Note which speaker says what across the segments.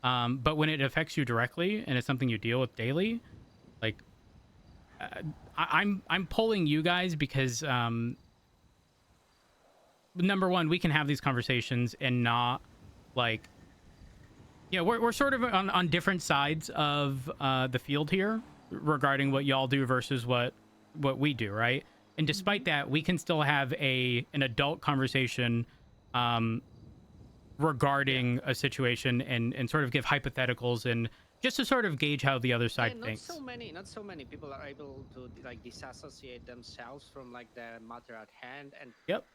Speaker 1: But when it affects you directly and it's something you deal with daily, like I'm pulling you guys because number one, we can have these conversations and not like, yeah, we're sort of on different sides of the field here regarding what y'all do versus what we do, right? And despite that, we can still have an adult conversation regarding a situation and sort of give hypotheticals and just to sort of gauge how the other side thinks.
Speaker 2: Not so many people are able to like disassociate themselves from like the matter at hand and
Speaker 1: Yep,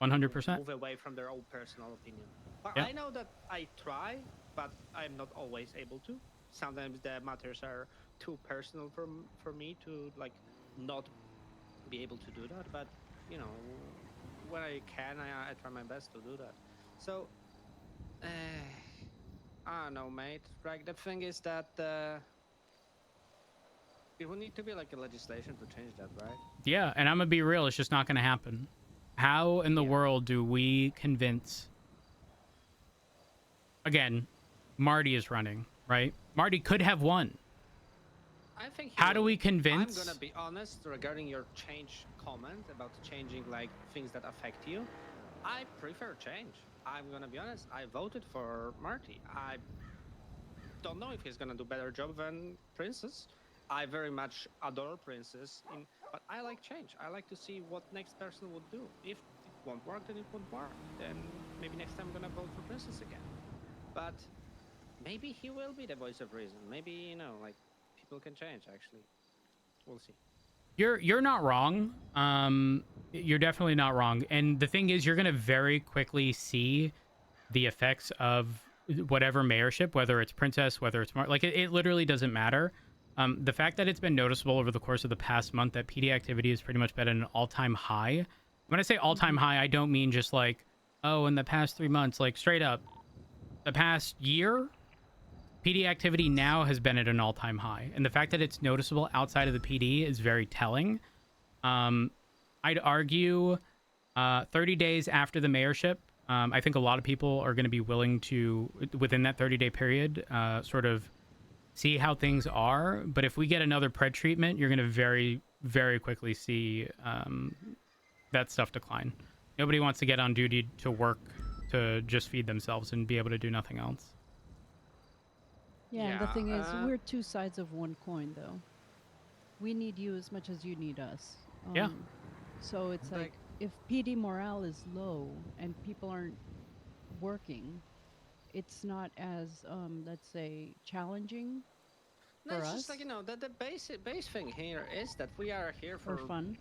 Speaker 1: 100%.
Speaker 2: move away from their own personal opinion. But
Speaker 1: Yep.
Speaker 2: I know that I try, but I'm not always able to. Sometimes the matters are too personal for me to like not be able to do that. But you know, when I can, I try my best to do that. So. I don't know, mate. Like the thing is that it will need to be like a legislation to change that, right?
Speaker 1: Yeah, and I'm gonna be real, it's just not gonna happen. How in the world do we convince? Again, Marty is running, right? Marty could have won.
Speaker 2: I think.
Speaker 1: How do we convince?
Speaker 2: I'm gonna be honest regarding your change comment about changing like things that affect you. I prefer change. I'm gonna be honest. I voted for Marty. I don't know if he's gonna do better job than Princess. I very much adore Princess, but I like change. I like to see what next person would do. If it won't work, then it won't work. Then maybe next time I'm gonna vote for Princess again. But maybe he will be the voice of reason. Maybe like people can change. Actually, we'll see.
Speaker 1: You're not wrong. You're definitely not wrong. And the thing is, you're gonna very quickly see the effects of whatever mayorship, whether it's Princess, whether it's like it literally doesn't matter. The fact that it's been noticeable over the course of the past month that PD activity has pretty much been at an all-time high. When I say all-time high, I don't mean just like, oh, in the past 3 months, like straight up. The past year, PD activity now has been at an all-time high. And the fact that it's noticeable outside of the PD is very telling. I'd argue 30 days after the mayorship, I think a lot of people are going to be willing to, within that 30-day period, sort of see how things are. But if we get another pred treatment, you're going to very, very quickly see that stuff decline. Nobody wants to get on duty to work to just feed themselves and be able to do nothing else.
Speaker 3: Yeah, and the thing is, we're two sides of one coin, though. We need you as much as you need us.
Speaker 1: Yeah.
Speaker 3: So it's like, if PD morale is low and people aren't working, it's not as, let's say, challenging for us.
Speaker 2: It's just like, the base thing here is that we are here for
Speaker 3: fun.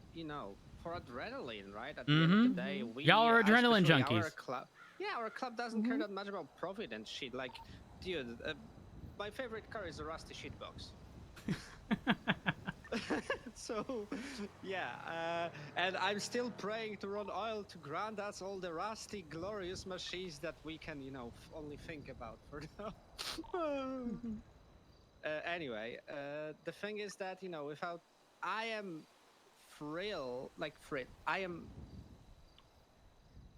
Speaker 2: For adrenaline, right? At the end of the day,
Speaker 1: y'all are adrenaline junkies.
Speaker 2: Our club doesn't care that much about profit and shit. Like, dude, my favorite car is a rusty shitbox. So, yeah, and I'm still praying to run oil to grant us all the rusty, glorious machines that we can, only think about for now. Anyway, the thing is that, without, I am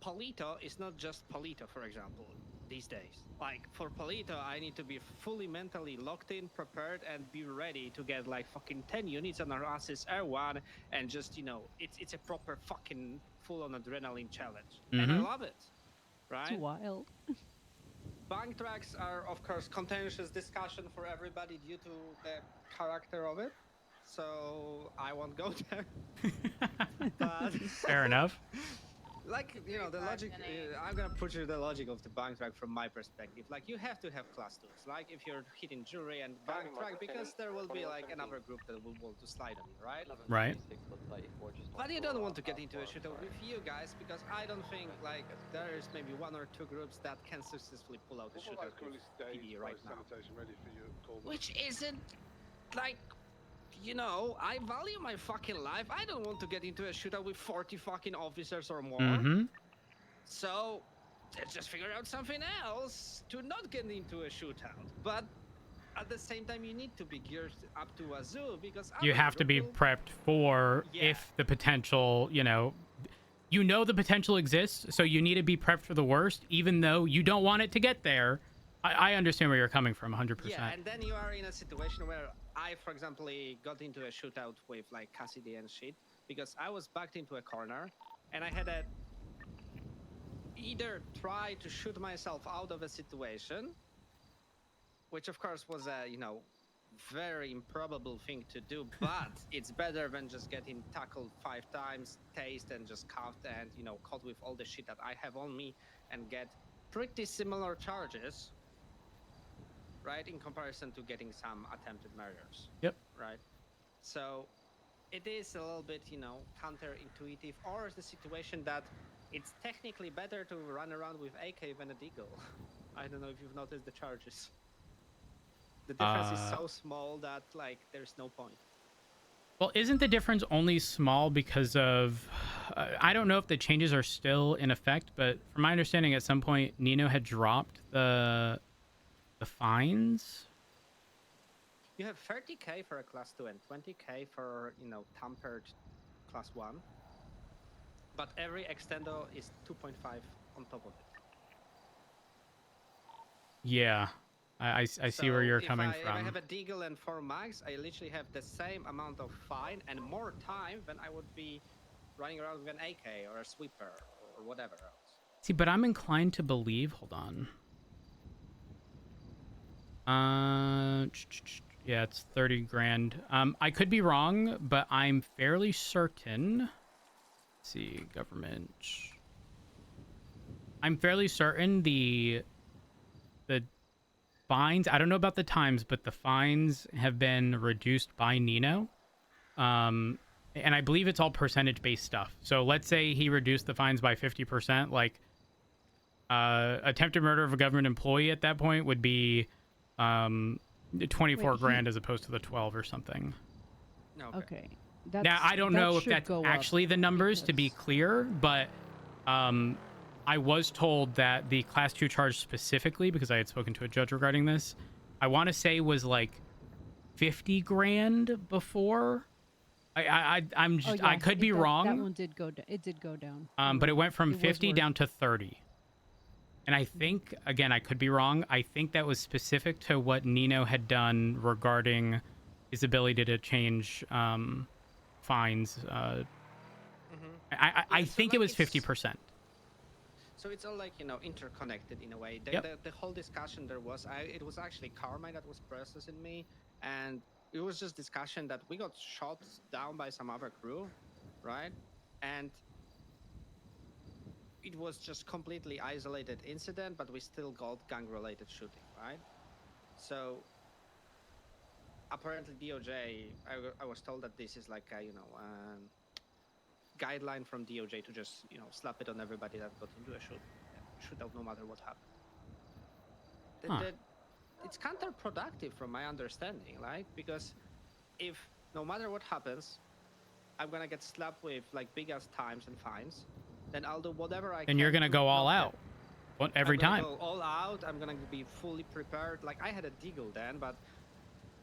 Speaker 2: Polito is not just Polito, for example, these days. Like, for Polito, I need to be fully mentally locked in, prepared, and be ready to get, like, fucking 10 units on our asses R1, and just, it's a proper fucking full-on adrenaline challenge. And I love it, right?
Speaker 3: It's wild.
Speaker 2: Bank tracks are, of course, contentious discussion for everybody due to the character of it. So, I won't go there. But
Speaker 1: Fair enough.
Speaker 2: Like, the logic, I'm gonna put you the logic of the bank track from my perspective. Like, you have to have class 2s. Like, if you're hitting jury and bank track, because there will be, like, another group that will want to slide on you, right?
Speaker 1: Right.
Speaker 2: But you don't want to get into a shootout with you guys, because I don't think, like, there is maybe 1 or 2 groups that can successfully pull out a shootout with PD right now. Which isn't, like... I value my fucking life. I don't want to get into a shootout with 40 fucking officers or more. So, let's just figure out something else to not get into a shootout. But at the same time, you need to be geared up to wazoo because
Speaker 1: you have to be prepped for if the potential, the potential exists. So you need to be prepped for the worst, even though you don't want it to get there. I understand where you're coming from, 100%.
Speaker 2: Yeah, and then you are in a situation where I, for example, got into a shootout with like Cassidy and shit because I was backed into a corner and I had to either try to shoot myself out of a situation, which of course was a, very improbable thing to do, but it's better than just getting tackled 5 times, tased, and just cuffed and, caught with all the shit that I have on me and get pretty similar charges, right? In comparison to getting some attempted murders.
Speaker 1: Yep.
Speaker 2: Right. So it is a little bit, counterintuitive, or the situation that it's technically better to run around with AK than a deagle. I don't know if you've noticed the charges. The difference is so small that like there's no point.
Speaker 1: Well, isn't the difference only small because of... I don't know if the changes are still in effect, but from my understanding, at some point, Nino had dropped the fines.
Speaker 2: You have 30K for a class 2 and 20K for, tampered class 1. But every extendo is 2.5 on top of it.
Speaker 1: Yeah. I see where you're coming from.
Speaker 2: If I have a deagle and 4 mags, I literally have the same amount of fine and more time than I would be running around with an AK or a sweeper or whatever else.
Speaker 1: See, but I'm inclined to believe... Hold on. Yeah, it's 30 grand. I could be wrong, but I'm fairly certain... Let's see, government... I'm fairly certain the fines, I don't know about the times, but the fines have been reduced by Nino. And I believe it's all percentage-based stuff. So let's say he reduced the fines by 50%. Like, attempted murder of a government employee at that point would be 24 grand as opposed to the 12 or something.
Speaker 2: Okay.
Speaker 1: Now, I don't know if that's actually the numbers, to be clear, but I was told that the class 2 charge specifically, because I had spoken to a judge regarding this, I want to say was like 50 grand before. I'm just, I could be wrong.
Speaker 3: That one did go down. It did go down.
Speaker 1: But it went from 50 down to 30. And I think, again, I could be wrong. I think that was specific to what Nino had done regarding his ability to change fines. I think it was 50%.
Speaker 2: So it's all like, interconnected in a way. The whole discussion there was, it was actually Carmine that was processing me. And it was just discussion that we got shot down by some other crew, right? And it was just completely isolated incident, but we still got gang-related shooting, right? So apparently DOJ, I was told that this is like a, guideline from DOJ to just, slap it on everybody that got into a shootout no matter what happened. It's counterproductive from my understanding, right? Because if no matter what happens, I'm gonna get slapped with like big ass times and fines, then I'll do whatever I can.
Speaker 1: And you're gonna go all out. Every time.
Speaker 2: Go all out. I'm gonna be fully prepared. Like I had a deagle then, but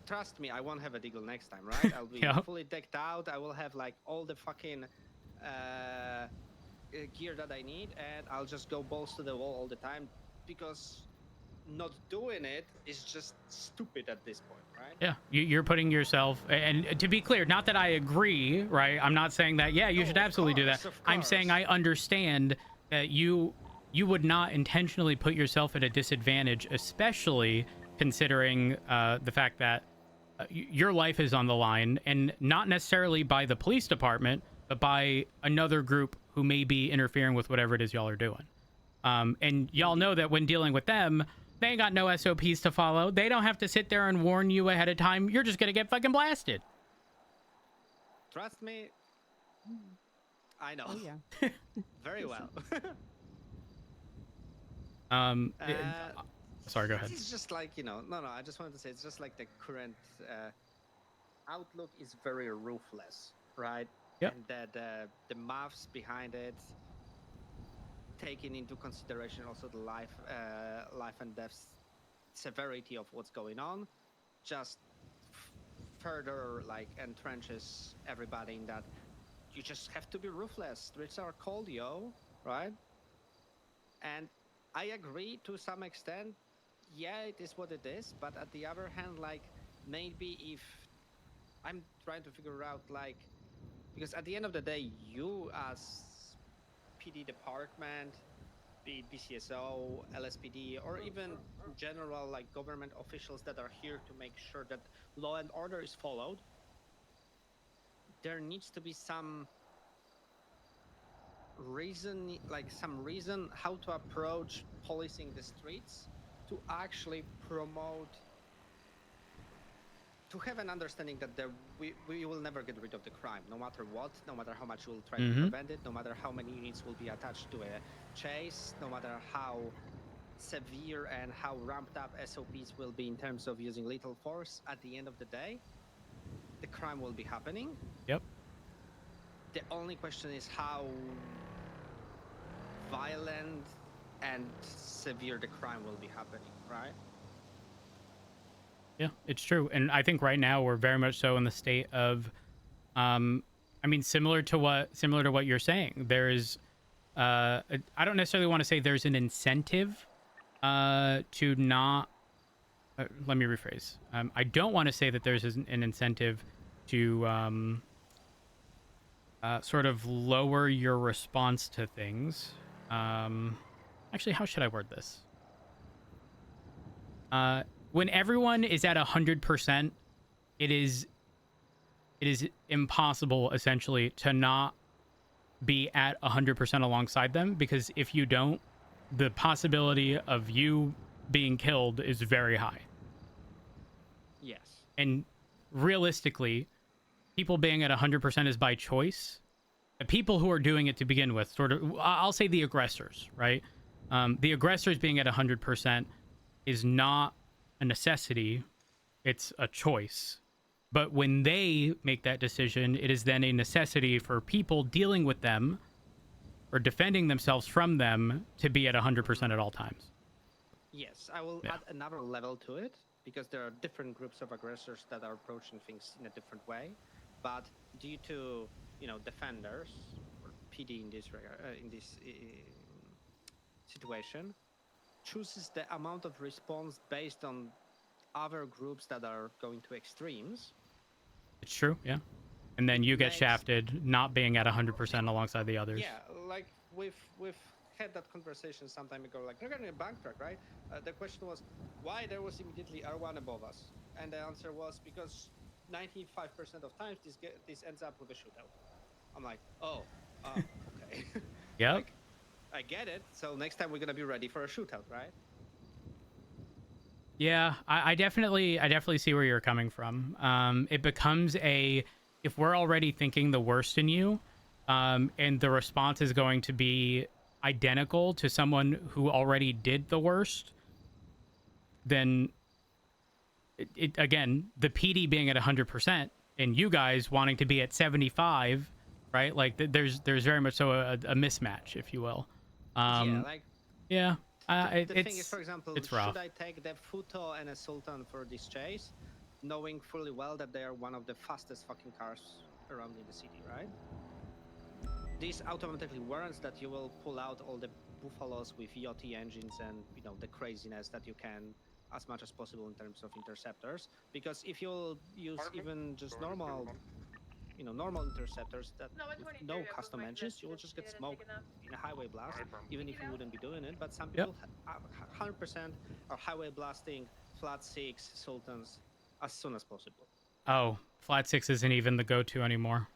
Speaker 2: trust me, I won't have a deagle next time, right? I'll be fully decked out. I will have like all the fucking gear that I need, and I'll just go balls to the wall all the time, because not doing it is just stupid at this point, right?
Speaker 1: Yeah, you're putting yourself, and to be clear, not that I agree, right? I'm not saying that, yeah, you should absolutely do that. I'm saying I understand that you would not intentionally put yourself at a disadvantage, especially considering the fact that your life is on the line, and not necessarily by the police department, but by another group who may be interfering with whatever it is y'all are doing. And y'all know that when dealing with them, they ain't got no SOPs to follow. They don't have to sit there and warn you ahead of time. You're just going to get fucking blasted.
Speaker 2: Trust me, I know.
Speaker 3: Oh, yeah.
Speaker 2: Very well.
Speaker 1: Sorry, go ahead.
Speaker 2: It's just like, no, I just wanted to say, it's just like the current outlook is very ruthless, right?
Speaker 1: Yep.
Speaker 2: And that the maths behind it, taking into consideration also the life and death severity of what's going on, just further like entrenches everybody in that you just have to be ruthless. Streets are cold, yo, right? And I agree to some extent, yeah, it is what it is. But at the other hand, like maybe if I'm trying to figure out like because at the end of the day, you as PD department, be it BCSO, LSPD, or even general like government officials that are here to make sure that law and order is followed, there needs to be some reason, like some reason how to approach policing the streets to actually promote to have an understanding that we will never get rid of the crime, no matter what, no matter how much we'll try to
Speaker 1: Mm-hmm.
Speaker 2: prevent it, no matter how many units will be attached to a chase, no matter how severe and how ramped up SOPs will be in terms of using lethal force, at the end of the day, the crime will be happening.
Speaker 1: Yep.
Speaker 2: The only question is how violent and severe the crime will be happening, right?
Speaker 1: Yeah, it's true. And I think right now we're very much so in the state of I mean similar to what you're saying. There's I don't necessarily want to say there's an incentive to not let me rephrase. I don't want to say that there's an incentive to sort of lower your response to things. Actually, how should I word this? When everyone is at 100%, it is impossible essentially to not be at 100% alongside them, because if you don't, the possibility of you being killed is very high.
Speaker 2: Yes.
Speaker 1: And realistically, people being at 100% is by choice. The people who are doing it to begin with, sort of, I'll say the aggressors, right? The aggressors being at 100% is not a necessity, it's a choice. But when they make that decision, it is then a necessity for people dealing with them or defending themselves from them to be at 100% at all times.
Speaker 2: Yes, I will
Speaker 1: Yeah.
Speaker 2: add another level to it because there are different groups of aggressors that are approaching things in a different way. But due to defenders or PD in this situation chooses the amount of response based on other groups that are going to extremes.
Speaker 1: It's true, yeah. And then
Speaker 2: It
Speaker 1: you get
Speaker 2: makes
Speaker 1: shafted not being at 100% alongside the others.
Speaker 2: yeah, like we've had that conversation some time ago. Like regarding a bank truck, right? The question was why there was immediately R1 above us, and the answer was because 95% of times this ends up with a shootout. I'm like, okay,
Speaker 1: Yep.
Speaker 2: like I get it. So next time we're gonna be ready for a shootout, right?
Speaker 1: Yeah, I definitely see where you're coming from. It becomes if we're already thinking the worst in you, and the response is going to be identical to someone who already did the worst, then again, the PD being at 100% and you guys wanting to be at 75, right? Like there's very much so a mismatch, if you will.
Speaker 2: Yeah,
Speaker 1: Um,
Speaker 2: like
Speaker 1: yeah,
Speaker 2: the thing is, for example,
Speaker 1: it's
Speaker 2: should
Speaker 1: rough.
Speaker 2: I take the Futo and a Sultan for this chase, knowing fully well that they are one of the fastest fucking cars around in the city, right? This automatically warrants that you will pull out all the Buffalos with VOT engines and the craziness that you can as much as possible in terms of interceptors. Because if you'll use even just normal interceptors that with no custom engines, you will just get smoked in a highway blast, even if you wouldn't be doing it. But some
Speaker 1: Yep.
Speaker 2: people 100% are highway blasting flat six Sultans as soon as possible.
Speaker 1: Oh, flat six isn't even the go-to anymore.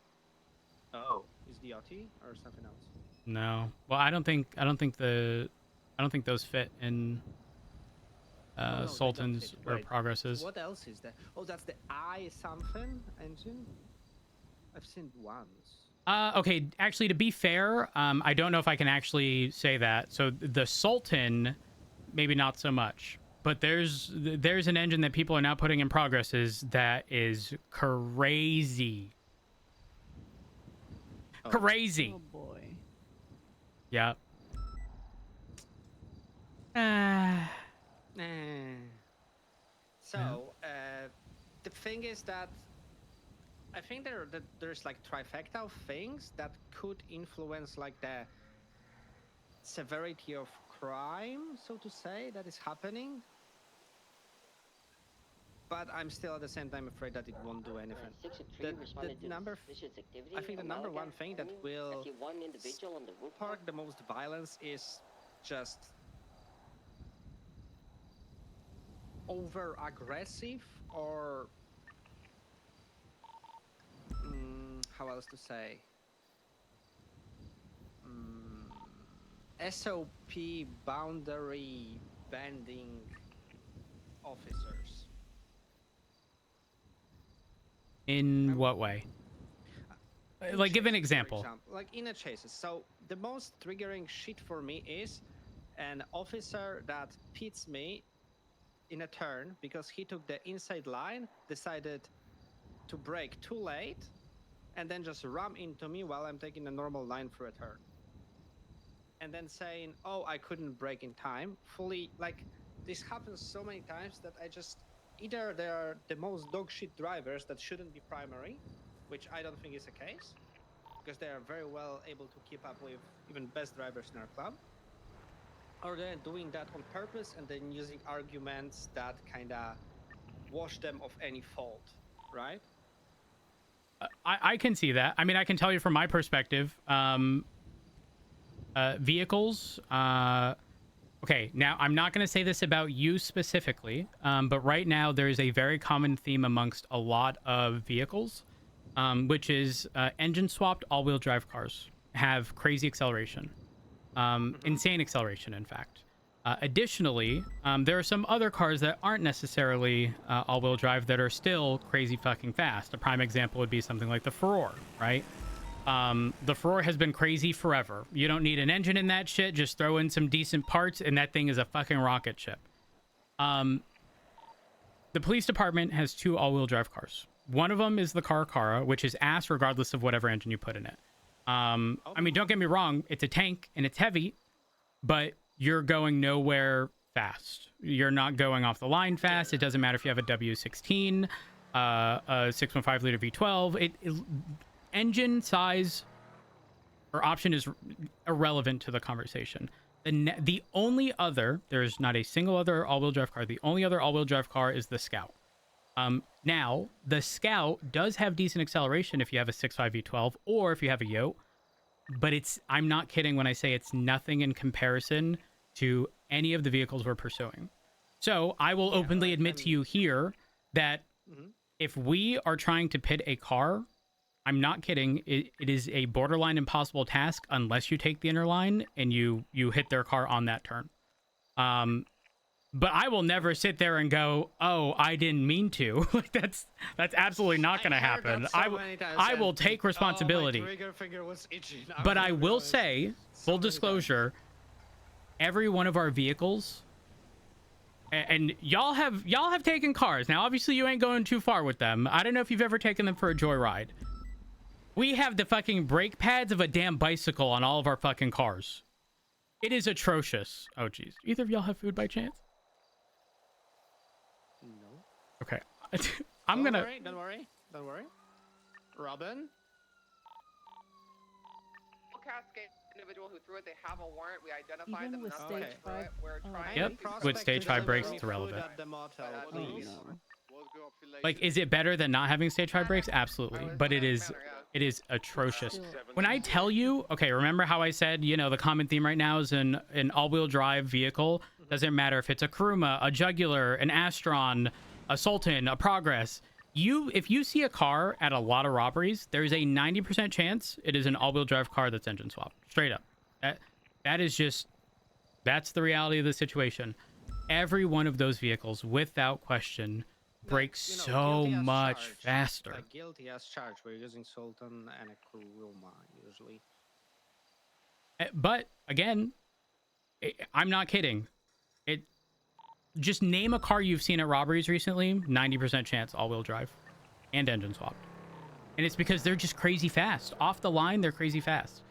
Speaker 2: Oh, is DOT or something else?
Speaker 1: No. Well, I don't think those fit in
Speaker 2: Oh no, they don't fit.
Speaker 1: Sultans or
Speaker 2: Wait,
Speaker 1: Progresses.
Speaker 2: what else is there? Oh, that's the I something engine. I've seen once.
Speaker 1: Okay, actually, to be fair, I don't know if I can actually say that. So the Sultan, maybe not so much, but there's an engine that people are now putting in Progresses that is crazy,
Speaker 2: Oh.
Speaker 1: crazy.
Speaker 3: Oh boy.
Speaker 1: Yeah.
Speaker 2: Eh. So the thing is that I think there's like trifecta of things that could influence like the severity of crime, so to say, that is happening. but I'm still at the same time afraid that it won't do anything.
Speaker 4: 63 responded to
Speaker 2: number,
Speaker 4: suspicious activity.
Speaker 2: I think the
Speaker 4: in
Speaker 2: number
Speaker 4: Malaga
Speaker 2: one thing that
Speaker 4: Avenue.
Speaker 2: will
Speaker 4: I see one individual on the rooftop.
Speaker 2: spark the most violence is just over aggressive or how else to say SOP boundary bending officers.
Speaker 1: In what way? Like, give an
Speaker 2: Chases, for
Speaker 1: example.
Speaker 2: Like in a chases. So the most triggering shit for me is an officer that pits me in a turn because he took the inside line, decided to brake too late, and then just ram into me while I'm taking a normal line through a turn. And then saying, oh, I couldn't brake in time. Fully, like, this happens so many times that I just, either they're the most dog shit drivers that shouldn't be primary, which I don't think is the case, because they are very well able to keep up with even best drivers in our club, or they're doing that on purpose and then using arguments that kind of wash them of any fault, right?
Speaker 1: I can see that. I mean, I can tell you from my perspective, vehicles. Okay, now I'm not going to say this about you specifically, but right now there is a very common theme amongst a lot of vehicles, which is engine swapped all-wheel drive cars have crazy acceleration, insane acceleration, in fact. Additionally, there are some other cars that aren't necessarily all-wheel drive that are still crazy fucking fast. A prime example would be something like the Furore, right? The Furore has been crazy forever. You don't need an engine in that shit. Just throw in some decent parts, and that thing is a fucking rocket ship. The police department has 2 all-wheel drive cars. One of them is the Cara, which is ass regardless of whatever engine you put in it. I mean, don't get me wrong. It's a tank, and it's heavy, but you're going nowhere fast. You're not going off the line fast. It doesn't matter if you have a W16, a 6.5 liter V12. Engine size or option is irrelevant to the conversation. The only other, there's not a single other all-wheel drive car. The only other all-wheel drive car is the Scout. Now, the Scout does have decent acceleration if you have a 6.5 V12 or if you have a Yote, but I'm not kidding when I say it's nothing in comparison to any of the vehicles we're pursuing. So I will openly admit to you here that if we are trying to pit a car, I'm not kidding, it is a borderline impossible task unless you take the inner line and you hit their car on that turn. But I will never sit there and go, oh, I didn't mean to. Like that's absolutely not going to happen. I will take responsibility.
Speaker 2: Oh, my trigger finger was itching.
Speaker 1: But I will say, full disclosure, every one of our vehicles, and y'all have taken cars. Now, obviously, you ain't going too far with them. I don't know if you've ever taken them for a joyride. We have the fucking brake pads of a damn bicycle on all of our fucking cars. It is atrocious. Oh, geez. Either of y'all have food by chance?
Speaker 2: No.
Speaker 1: Okay.
Speaker 2: Don't worry. Robin?
Speaker 5: Cascade individual who threw it, they have a warrant. We identified
Speaker 3: Even
Speaker 5: them.
Speaker 3: with
Speaker 5: That's
Speaker 3: stage
Speaker 5: why
Speaker 3: 5.
Speaker 5: we're trying
Speaker 1: Yep.
Speaker 5: to
Speaker 1: With stage 5 brakes, it's irrelevant.
Speaker 2: At the motel,
Speaker 3: Oh,
Speaker 2: please.
Speaker 3: no.
Speaker 1: Like, is it better than not having stage 5 brakes? Absolutely. But it is atrocious.
Speaker 3: Still.
Speaker 1: When I tell you, okay, remember how I said, the common theme right now is an all-wheel drive vehicle. Doesn't matter if it's a Kuruma, a Jugular, an Astron, a Sultan, a Progress. If you see a car at a lot of robberies, there's a 90% chance it is an all-wheel drive car that's engine swapped. Straight up. That's the reality of the situation. Every one of those vehicles, without question, brakes so
Speaker 2: guilty as
Speaker 1: much
Speaker 2: charged.
Speaker 1: faster.
Speaker 2: Like guilty as charged. We're using Sultan and a Kuruma usually.
Speaker 1: But again, I'm not kidding. Just name a car you've seen at robberies recently, 90% chance all-wheel drive and engine swapped. And it's because they're just crazy fast. Off the line, they're crazy fast.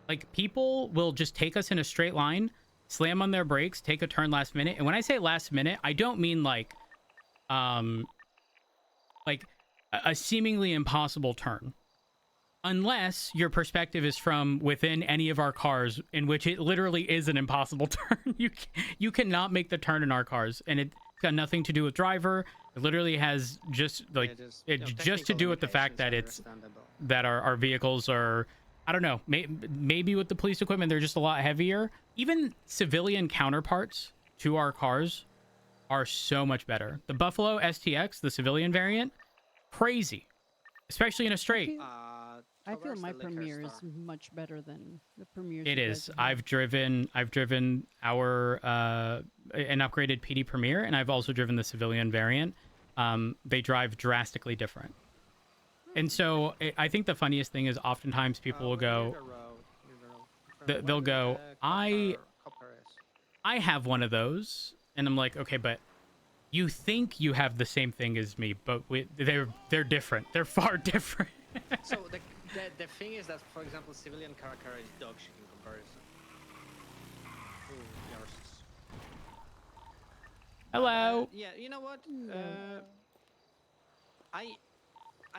Speaker 1: Like, people will just take us in a straight line, slam on their brakes, take a turn last minute. And when I say last minute, I don't mean like a seemingly impossible turn. Unless your perspective is from within any of our cars, in which it literally is an impossible turn. You cannot make the turn in our cars, and It's got nothing to do with driver. It literally has just like just to do with the fact that it's that our vehicles are, I don't know, maybe with the police equipment they're just a lot heavier. Even civilian counterparts to our cars are so much better. The Buffalo STX, the civilian variant, crazy, especially in a straight.
Speaker 3: I feel my Premiere is much better than the Premiere.
Speaker 1: It is. I've driven our an upgraded PD Premiere, and I've also driven the civilian variant. They drive drastically different. And so I think the funniest thing is oftentimes people will go, they'll go, I have one of those, and I'm like, okay, but you think you have the same thing as me, but they're different. They're far different.
Speaker 2: So the thing is that, for example, civilian car is dog shit in comparison. Ooh, yours is...
Speaker 1: Hello.
Speaker 2: Yeah, you know what? I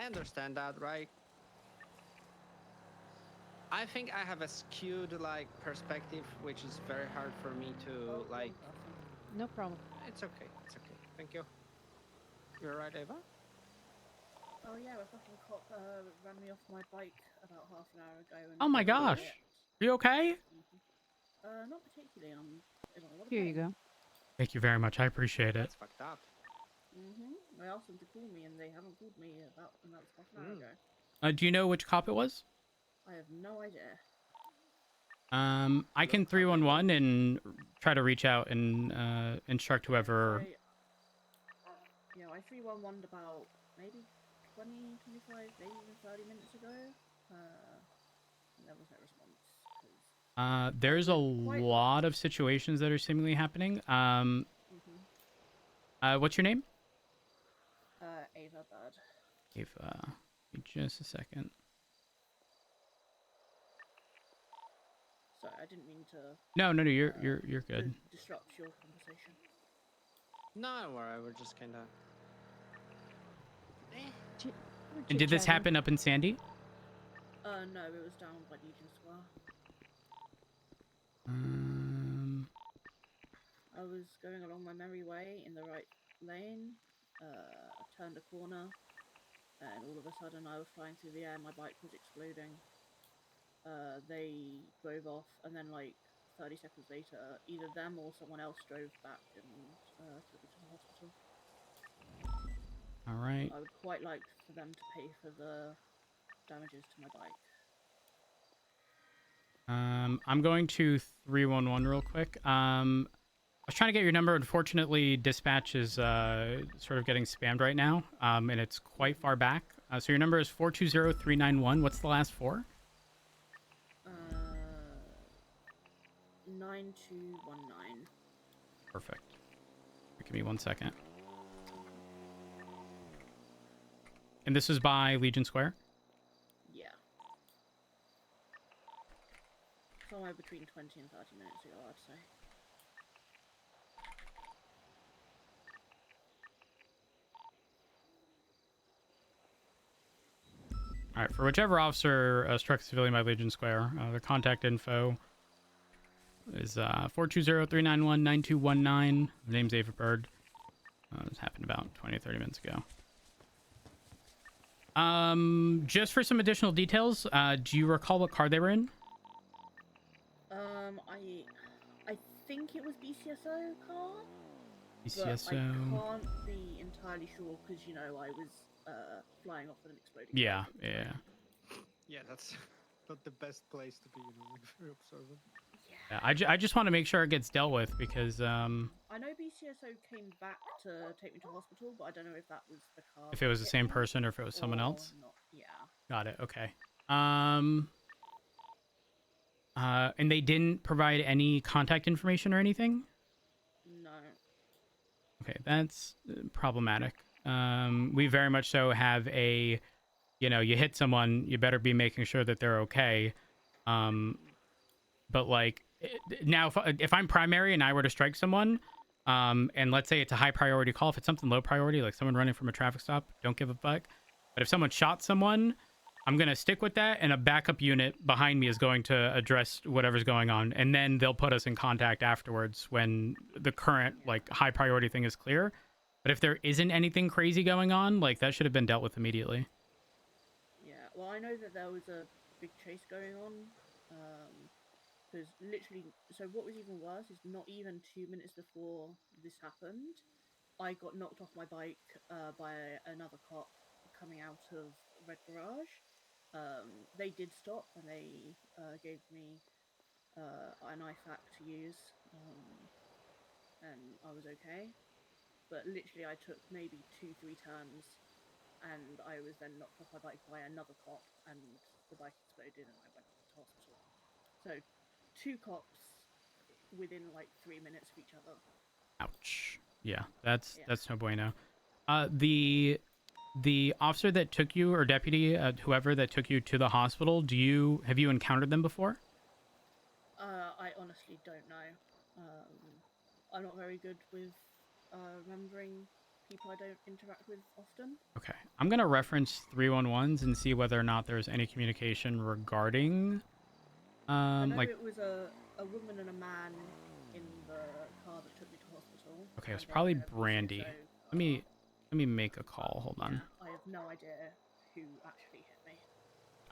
Speaker 2: understand that, right? I think I have a skewed like perspective, which is very hard for me to like.
Speaker 3: No problem.
Speaker 2: It's okay. It's okay. Thank you. You're right, Ava.
Speaker 6: Oh yeah, a fucking cop ran me off my bike about half an hour ago. And
Speaker 1: Oh my gosh. Are you okay?
Speaker 6: Not particularly. I'm in a lot of
Speaker 3: Here you
Speaker 6: pain.
Speaker 3: go.
Speaker 1: Thank you very much. I appreciate it.
Speaker 2: That's fucked up.
Speaker 6: I asked them to call me, and they haven't called me about, and that was half an hour ago.
Speaker 1: Do you know which cop it was?
Speaker 6: I have no idea.
Speaker 1: I can 311 and try to reach out and instruct whoever.
Speaker 6: I 311'd about maybe 20, 25, maybe even 30 minutes ago. And there was no response.
Speaker 1: There's a lot of situations that are seemingly happening. What's your name?
Speaker 6: Ava Bird.
Speaker 1: Ava. Just a second.
Speaker 6: Sorry, I didn't mean to.
Speaker 1: No, you're good.
Speaker 6: Disrupt your conversation.
Speaker 2: No, don't worry. We're just kind of.
Speaker 1: And did this happen up in Sandy?
Speaker 6: No, it was down by Legion Square. I was going along my merry way in the right lane, turned a corner, and all of a sudden I was flying through the air, my bike was exploding. They drove off, and then like 30 seconds later, either them or someone else drove back and took me to the hospital.
Speaker 1: Alright.
Speaker 6: I would quite like for them to pay for the damages to my bike.
Speaker 1: I'm going to 311 real quick. I was trying to get your number. Unfortunately, dispatch is sort of getting spammed right now, and it's quite far back. So your number is 420-391. What's the last four?
Speaker 6: 9219.
Speaker 1: Perfect. Give me 1 second. And this is by Legion Square?
Speaker 6: Yeah. Somewhere between 20 and 30 minutes ago, I'd say.
Speaker 1: All right, for whichever officer struck a civilian by Legion Square, the contact info is 420-391-9219. The name's Ava Bird. This happened about 20 or 30 minutes ago. Just for some additional details, do you recall what car they were in?
Speaker 6: I think it was BCSO car.
Speaker 1: BCSO.
Speaker 6: But I can't be entirely sure because I was flying off with an exploding.
Speaker 1: Yeah.
Speaker 2: Yeah, that's not the best place to be, like very observant.
Speaker 1: Yeah, I just want to make sure it gets dealt with because
Speaker 6: I know BCSO came back to take me to hospital, but I don't know if that was the car.
Speaker 1: if it was the same person or if it was someone else.
Speaker 6: Not. Yeah.
Speaker 1: Got it. Okay. And they didn't provide any contact information or anything?
Speaker 6: No.
Speaker 1: Okay, that's problematic. We very much so have a, you hit someone, you better be making sure that they're okay. But like now, if I'm primary and I were to strike someone, and let's say it's a high priority call, if it's something low priority, like someone running from a traffic stop, don't give a fuck. But if someone shot someone, I'm going to stick with that, and a backup unit behind me is going to address whatever's going on, and then they'll put us in contact afterwards when the current like high priority thing is clear. But if there isn't anything crazy going on, like that should have been dealt with immediately.
Speaker 6: Yeah, well, I know that there was a big chase going on. Because literally, so what was even worse is not even 2 minutes before this happened, I got knocked off my bike by another cop coming out of Red Garage. They did stop and they gave me an IFAC to use, and I was okay. But literally, I took maybe 2-3 turns, and I was then knocked off my bike by another cop, and the bike exploded, and I went to hospital. So, 2 cops within like 3 minutes of each other.
Speaker 1: Ouch. Yeah, that's no bueno. The officer that took you, or deputy, whoever that took you to the hospital, have you encountered them before?
Speaker 6: I honestly don't know. I'm not very good with remembering people I don't interact with often.
Speaker 1: Okay, I'm gonna reference 311s and see whether or not there's any communication regarding,
Speaker 6: I know
Speaker 1: like.
Speaker 6: it was a woman and a man in the car that took me to hospital.
Speaker 1: Okay, it was
Speaker 6: and they
Speaker 1: probably
Speaker 6: were abusive,
Speaker 1: Brandy.
Speaker 6: so,
Speaker 1: Let me make a call. Hold on.
Speaker 6: I have no idea who actually hit me.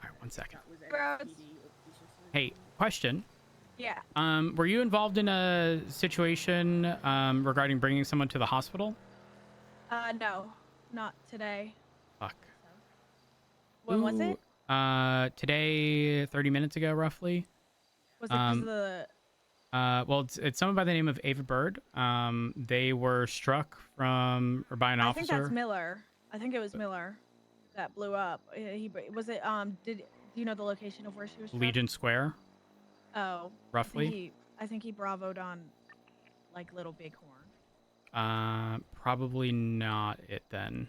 Speaker 1: All right, one second.
Speaker 6: That was
Speaker 5: Bros.
Speaker 6: NPD or police or something.
Speaker 1: Hey, question.
Speaker 5: Yeah.
Speaker 1: Were you involved in a situation regarding bringing someone to the hospital?
Speaker 7: No, not today.
Speaker 1: Fuck.
Speaker 7: When was it?
Speaker 1: Today, 30 minutes ago, roughly.
Speaker 7: Was it 'cause of the?
Speaker 1: Well, it's someone by the name of Ava Bird. They were struck by an
Speaker 7: I
Speaker 1: officer.
Speaker 7: think that's Miller. I think it was Miller that blew up. He was it. Do you know the location of where she was struck?
Speaker 1: Legion Square,
Speaker 7: Oh,
Speaker 1: roughly.
Speaker 7: I think he bravoed on like Little Bighorn.
Speaker 1: Probably not it then.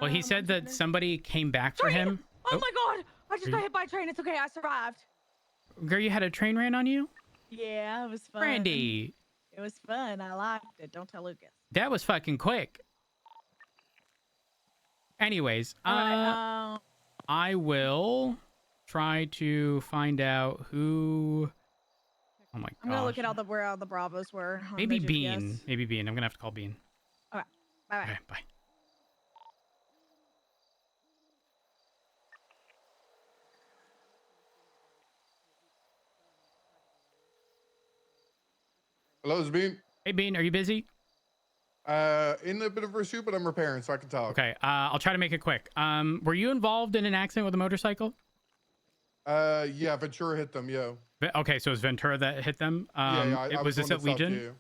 Speaker 1: Well, he
Speaker 7: I'm
Speaker 1: said that
Speaker 7: trying to-
Speaker 1: somebody came back for
Speaker 7: Train!
Speaker 1: him.
Speaker 7: Oh my god! I just
Speaker 1: Are
Speaker 7: got
Speaker 1: you-
Speaker 7: hit by a train. It's okay. I survived.
Speaker 1: Girl, you had a train ran on you?
Speaker 7: Yeah, it was fun.
Speaker 1: Brandy,
Speaker 7: It was fun. I liked it. Don't tell Lucas.
Speaker 1: that was fucking quick. Anyways,
Speaker 7: All right.
Speaker 1: I will try to find out who. Oh my god.
Speaker 7: I'm gonna look at where all the Bravos were. on
Speaker 1: Maybe
Speaker 7: the
Speaker 1: Bean.
Speaker 7: GPS.
Speaker 1: Maybe Bean. I'm gonna have to call Bean.
Speaker 7: Bye bye.
Speaker 1: Okay, bye.
Speaker 8: Hello, it's Bean.
Speaker 1: Hey Bean, are you busy?
Speaker 8: In a bit of pursuit, but I'm repairing, so I can talk.
Speaker 1: Okay, I'll try to make it quick. Were you involved in an accident with a motorcycle?
Speaker 8: Yeah, Ventura hit them, yo.
Speaker 1: Okay, so it was Ventura that hit them.
Speaker 8: I
Speaker 1: Was
Speaker 8: the
Speaker 1: this
Speaker 8: one
Speaker 1: at
Speaker 8: that stopped
Speaker 1: Legion?
Speaker 8: you.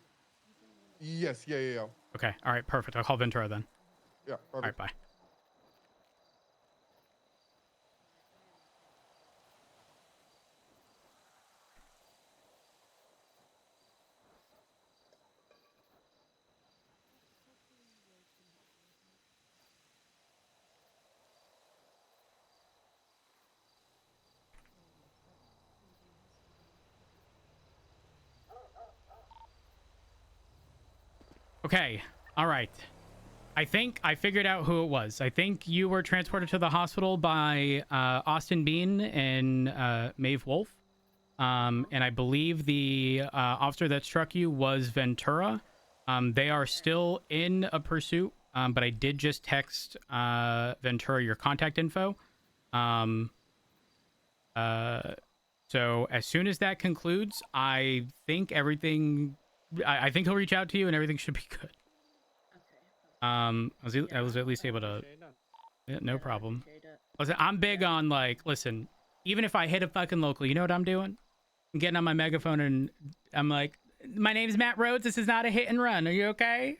Speaker 8: Yes, yeah.
Speaker 1: Okay, all right, perfect. I'll call Ventura then.
Speaker 8: Yeah,
Speaker 1: All right, bye. Okay, all right. I think I figured out who it was. I think you were transported to the hospital by Austin Bean and Maeve Wolf. And I believe the officer that struck you was Ventura. They are still in a pursuit, but I did just text Ventura your contact info. So as soon as that concludes, I think I think he'll reach out to you and everything should be good. I was at least able to. Yeah, no problem. Listen, I'm big on listen, even if I hit a fucking local, you know what I'm doing? I'm getting on my megaphone and I'm like, my name's Matt Rhodes. This is not a hit and run. Are you okay?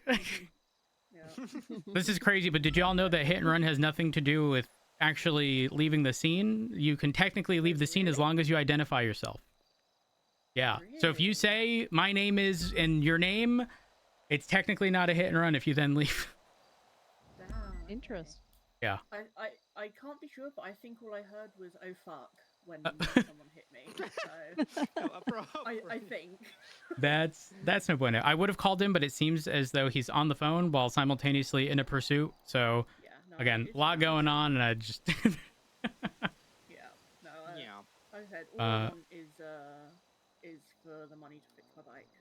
Speaker 1: This is crazy, but did y'all know that hit and run has nothing to do with actually leaving the scene? You can technically leave the scene as long as you identify yourself. Yeah. So if you say my name is and your name, it's technically not a hit and run if you then leave.
Speaker 6: Damn.
Speaker 3: Interest.
Speaker 1: Yeah.
Speaker 6: I can't be sure, but I think all I heard was "oh fuck" when someone hit me. So I think
Speaker 1: That's no bueno. I would have called him, but it seems as though he's on the phone while simultaneously in a pursuit. So
Speaker 6: yeah. No,
Speaker 1: again,
Speaker 6: it's
Speaker 1: a lot
Speaker 6: fine.
Speaker 1: going on, and I just
Speaker 6: all I want is for the money to fix my bike.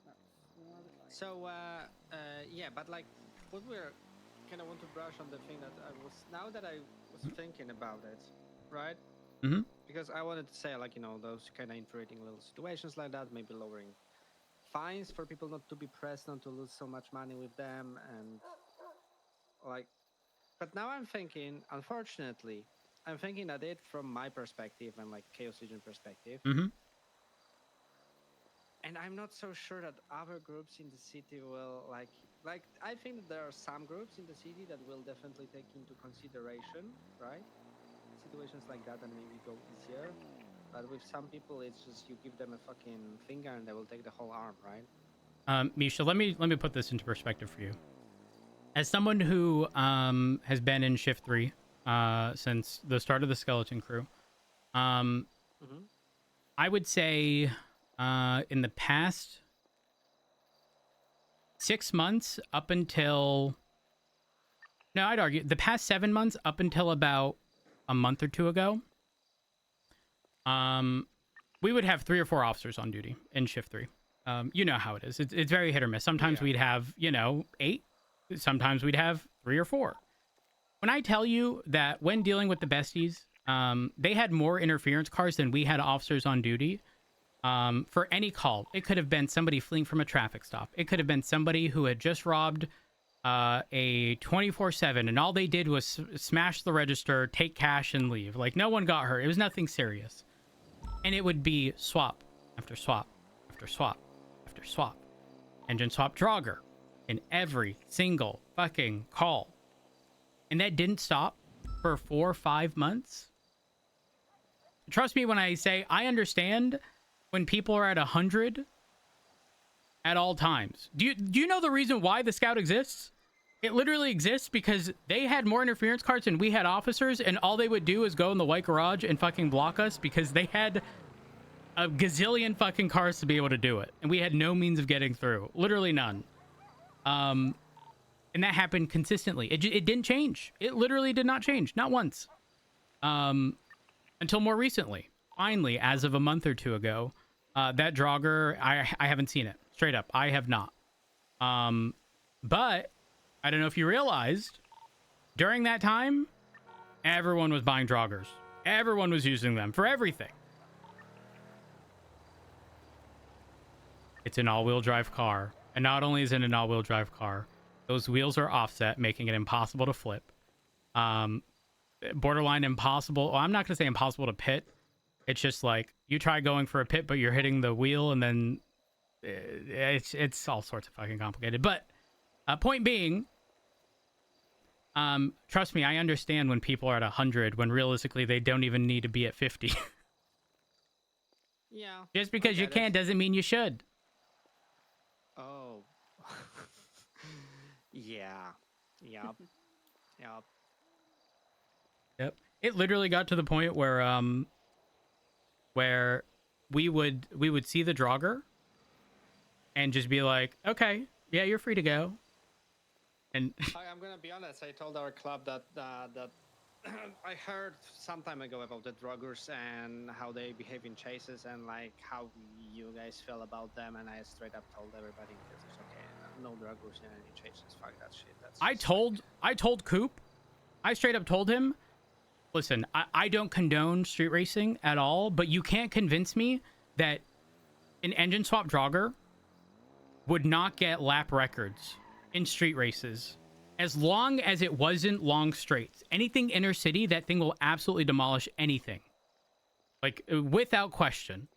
Speaker 6: That's all I would like.
Speaker 2: So, yeah, but like, what we're kind of want to brush on the thing that now that I was thinking about it, right?
Speaker 1: Mm-hmm.
Speaker 2: Because I wanted to say, like, those kind of infuriating little situations like that, maybe lowering fines for people not to be pressed, not to lose so much money with them, and like, but now I'm thinking, unfortunately, I'm thinking at it from my perspective and like Chaos Legion perspective.
Speaker 1: Mm-hmm.
Speaker 2: And I'm not so sure that other groups in the city will like I think that there are some groups in the city that will definitely take into consideration, right? Situations like that and maybe go easier. But with some people, it's just you give them a fucking finger and they will take the whole arm, right?
Speaker 1: Misha, let me put this into perspective for you. As someone who has been in Shift 3 since the start of the Skeleton Crew,
Speaker 2: Mm-hmm.
Speaker 1: I would say in the past 6 months up until... No, I'd argue the past 7 months up until about a month or two ago, we would have 3 or 4 officers on duty in Shift 3. You know how it is. It's very hit or miss. Sometimes we'd have, 8. Sometimes we'd have 3 or 4. When I tell you that when dealing with the besties, they had more interference cars than we had officers on duty for any call. It could have been somebody fleeing from a traffic stop. It could have been somebody who had just robbed a 24/7 and all they did was smash the register, take cash, and leave. Like, no one got hurt. It was nothing serious. And it would be swap after swap after swap after swap. Engine swap Draugr in every single fucking call. And that didn't stop for 4 or 5 months. Trust me when I say I understand when people are at 100 at all times. Do you know the reason why the Scout exists? It literally exists because they had more interference cards than we had officers, and all they would do is go in the white garage and fucking block us because they had a gazillion fucking cars to be able to do it, and we had no means of getting through. Literally none. And that happened consistently. It didn't change. It literally did not change. Not once. Until more recently. Finally, as of a month or two ago, that Draugr, I haven't seen it. Straight up, I have not. But I don't know if you realized, during that time, everyone was buying Draugrs. Everyone was using them for everything. It's an all-wheel drive car. And not only is it an all-wheel drive car, those wheels are offset, making it impossible to flip. Borderline impossible. Well, I'm not going to say impossible to pit. It's just like, you try going for a pit, but you're hitting the wheel, and then it's all sorts of fucking complicated. But point being, trust me, I understand when people are at 100 when realistically they don't even need to be at 50.
Speaker 2: Yeah.
Speaker 1: Just because you can doesn't mean you should.
Speaker 2: Oh. Yeah. Yep. Yep.
Speaker 1: Yep. It literally got to the point where we would see the Draugr and just be like, okay, yeah, you're free to go. And
Speaker 2: I'm gonna be honest. I told our club that I heard some time ago about the Draugrs and how they behave in chases and like how you guys feel about them, and I straight up told everybody it's okay, no Draugrs in any chases. Fuck that shit.
Speaker 1: I told Coop, I straight up told him, listen, I don't condone street racing at all, but you can't convince me that an engine swap Draugr would not get lap records in street races as long as it wasn't long straights. Anything inner city, that thing will absolutely demolish anything, like without question.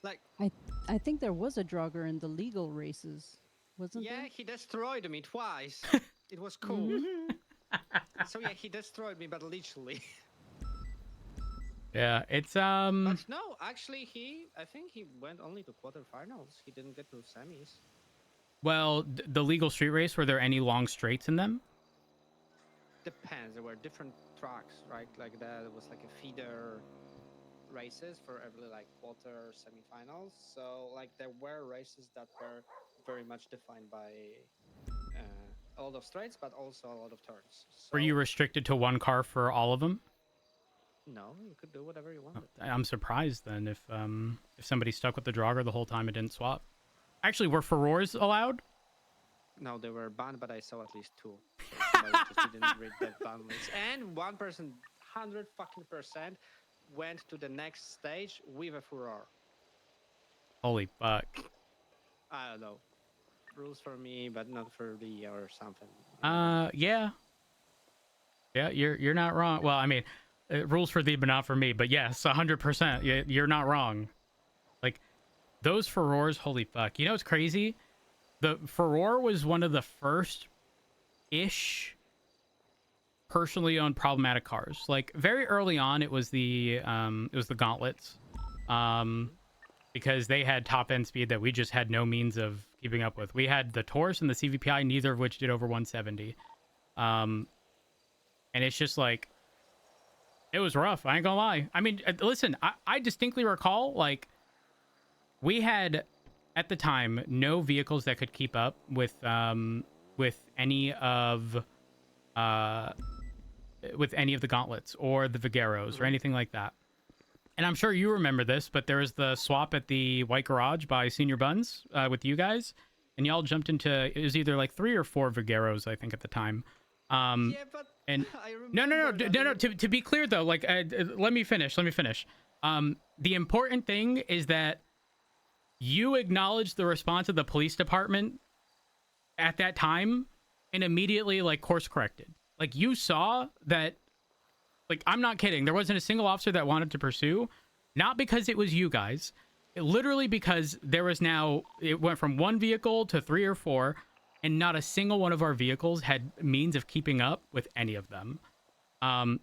Speaker 2: Like,
Speaker 3: I think there was a Draugr in the legal races, wasn't
Speaker 2: yeah,
Speaker 3: there?
Speaker 2: he destroyed me twice. It was cool. So yeah, he destroyed me, but literally.
Speaker 1: Yeah, it's
Speaker 2: But no, actually, I think he went only to quarterfinals. He didn't get to semis.
Speaker 1: well, the legal street race, were there any long straights in them?
Speaker 2: Depends. There were different tracks, right? Like there was like a feeder races for every like quarter semifinals. So like there were races that were very much defined by a lot of straights, but also a lot of turns. So,
Speaker 1: Were you restricted to one car for all of them?
Speaker 2: No, you could do whatever you
Speaker 1: Oh,
Speaker 2: wanted.
Speaker 1: I'm surprised then if somebody stuck with the Draugr the whole time and didn't swap. Actually, were furores allowed?
Speaker 2: No, they were banned, but I saw at least 2. So somebody just didn't read the ban list. And one person, 100% went to the next stage with a furore.
Speaker 1: Holy fuck.
Speaker 2: I don't know. Rules for me, but not for the or something.
Speaker 1: Yeah. Yeah, you're not wrong. Well, I mean, rules for thee, but not for me. But yes, 100%. You're not wrong. Like, those furores, holy fuck. You know what's crazy? The furore was one of the first-ish personally owned problematic cars. Like, very early on, it was the gauntlets. Because they had top-end speed that we just had no means of keeping up with. We had the Taurus and the CVPI, neither of which did over 170. And it's just like, it was rough. I ain't gonna lie. I mean, listen, I distinctly recall, like, we had, at the time, no vehicles that could keep up with any of the gauntlets or the Vagueros or anything like that. And I'm sure you remember this, but there was the swap at the White Garage by Senior Buns with you guys, and y'all jumped into, it was either like 3 or 4 Vagueros, I think, at the time.
Speaker 2: Yeah, but
Speaker 1: And
Speaker 2: I
Speaker 1: no.
Speaker 2: remember
Speaker 1: To be clear though, like, let me finish. The important thing is that you acknowledged the response of the police department at that time and immediately, like, course corrected. Like, you saw that, like, I'm not kidding. There wasn't a single officer that wanted to pursue, not because it was you guys, literally because there was now, it went from 1 vehicle to 3 or 4, and not a single one of our vehicles had means of keeping up with any of them.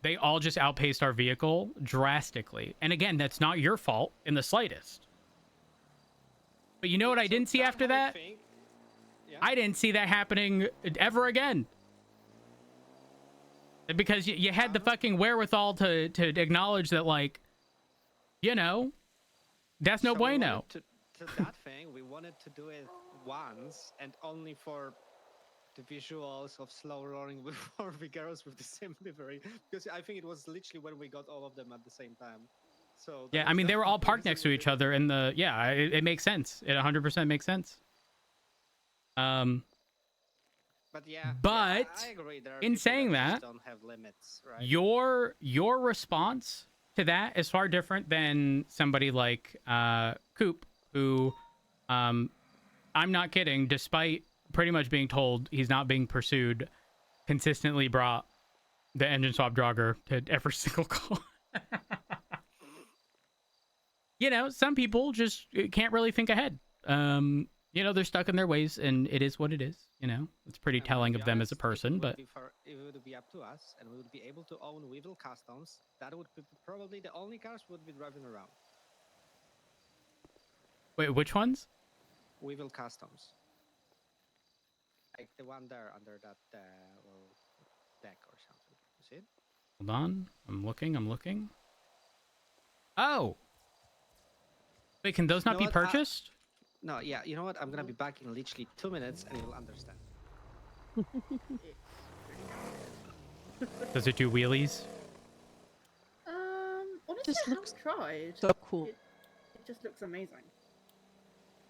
Speaker 1: They all just outpaced our vehicle drastically. And again, that's not your fault in the slightest. But you know what I didn't see after that?
Speaker 2: Yeah.
Speaker 1: I didn't see that happening ever again. Because you had the fucking wherewithal to acknowledge that, like, you know, that's no
Speaker 2: So
Speaker 1: bueno.
Speaker 2: To that thing, we wanted to do it once and only for the visuals of slow rolling with 4 Vigeros with the same livery. Because I think it was literally when we got all of them at the same time. So
Speaker 1: Yeah, I mean, they were all parked next to each other in the, yeah, it makes sense. It 100% makes sense.
Speaker 2: But yeah,
Speaker 1: But
Speaker 2: I agree. There are
Speaker 1: in
Speaker 2: people
Speaker 1: saying
Speaker 2: that
Speaker 1: that,
Speaker 2: just don't have limits, right?
Speaker 1: your response to that is far different than somebody like Coop, who, I'm not kidding, despite pretty much being told he's not being pursued, consistently brought the engine swap Draugr to every single call. You know, some people just can't really think ahead. You know, they're stuck in their ways, and it is what it is. You know, it's pretty
Speaker 2: And
Speaker 1: telling
Speaker 2: to be
Speaker 1: of them as a
Speaker 2: honest,
Speaker 1: person. But
Speaker 2: if it would be up to us, and we would be able to own Weevil Customs, that would be probably the only cars we would be driving around.
Speaker 1: wait, which ones?
Speaker 2: Weevil Customs. Like the one there under that little deck or something. You see it?
Speaker 1: Hold on, I'm looking. Oh, wait, can those
Speaker 2: You
Speaker 1: not
Speaker 2: know
Speaker 1: be
Speaker 2: what?
Speaker 1: purchased?
Speaker 2: No, yeah, you know what? I'm gonna be back in literally 2 minutes and you'll understand.
Speaker 1: Does it do wheelies?
Speaker 6: Honestly,
Speaker 3: Just
Speaker 6: I
Speaker 3: looks
Speaker 6: haven't tried.
Speaker 3: So cool.
Speaker 6: It just looks amazing.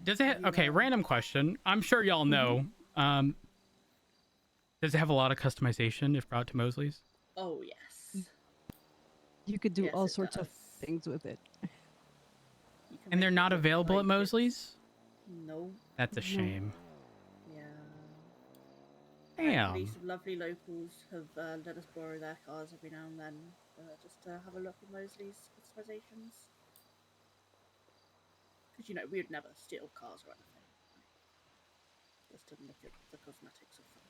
Speaker 1: Does it? Okay, random question. I'm sure y'all know. Does it have a lot of customization if brought to Mosley's?
Speaker 6: Oh yes.
Speaker 3: You could do
Speaker 6: Yes,
Speaker 3: all
Speaker 6: it
Speaker 3: sorts of
Speaker 6: does.
Speaker 3: things with it.
Speaker 6: You can
Speaker 1: And they're
Speaker 6: make it
Speaker 1: not
Speaker 6: look
Speaker 1: available at
Speaker 6: like
Speaker 1: Mosley's?
Speaker 6: No.
Speaker 1: That's a shame.
Speaker 6: Yeah.
Speaker 1: Damn.
Speaker 6: These lovely locals have let us borrow their cars every now and then, just to have a look at Mosley's customizations. Because, you know, we would never steal cars or anything. Just to look at the cosmetics of them.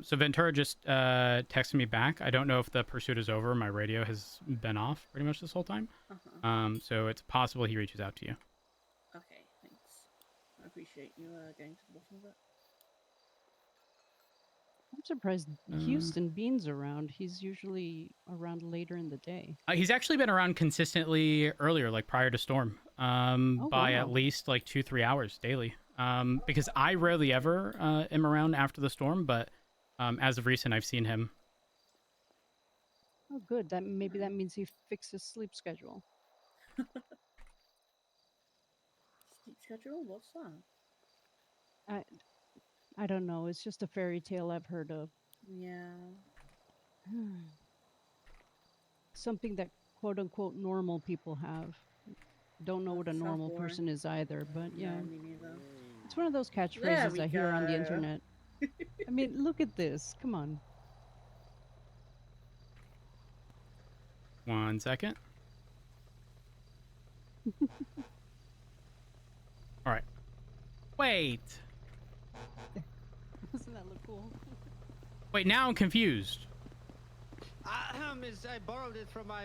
Speaker 1: So Ventura just texted me back. I don't know if the pursuit is over. My radio has been off pretty much this whole time. So it's possible he reaches out to you.
Speaker 6: Okay, thanks. I appreciate you getting to the bottom of it.
Speaker 3: I'm surprised Houston Bean's around. He's usually around later in the day.
Speaker 1: He's actually been around consistently earlier, like prior to Storm, by at
Speaker 3: wow.
Speaker 1: least like 2-3 hours daily. Because I rarely ever am around after the Storm, but As of recent, I've seen him.
Speaker 3: Oh, good. That maybe that means he fixed his sleep schedule.
Speaker 6: Sleep schedule? What's that?
Speaker 3: I don't know. It's just a fairy tale I've heard of.
Speaker 6: Yeah.
Speaker 3: Something that quote unquote normal people have. Don't know what a
Speaker 6: Sounds
Speaker 3: normal
Speaker 6: boring.
Speaker 3: person is either, but yeah.
Speaker 6: No, me neither.
Speaker 3: It's one of those
Speaker 6: There
Speaker 3: catchphrases
Speaker 6: we
Speaker 3: I hear on the
Speaker 6: go.
Speaker 3: internet. I mean, look at this. Come on.
Speaker 1: 1 second. All right. Wait.
Speaker 3: Doesn't that look cool?
Speaker 1: Wait, now I'm confused.
Speaker 2: I borrowed it from my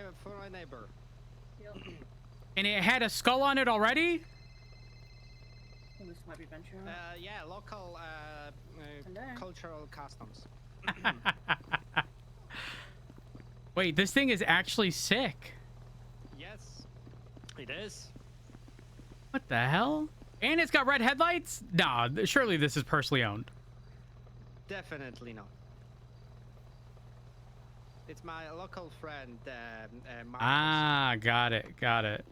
Speaker 2: neighbor.
Speaker 6: Yep.
Speaker 1: And it had a skull on it already?
Speaker 6: Oh, this might be Ventura.
Speaker 2: Yeah, local
Speaker 6: Hello.
Speaker 2: cultural customs.
Speaker 1: Wait, this thing is actually sick.
Speaker 2: Yes, it is.
Speaker 1: What the hell? And it's got red headlights? Nah, surely this is personally owned.
Speaker 2: Definitely not. It's my local friend, Marcus.
Speaker 1: Ah, got it, got it.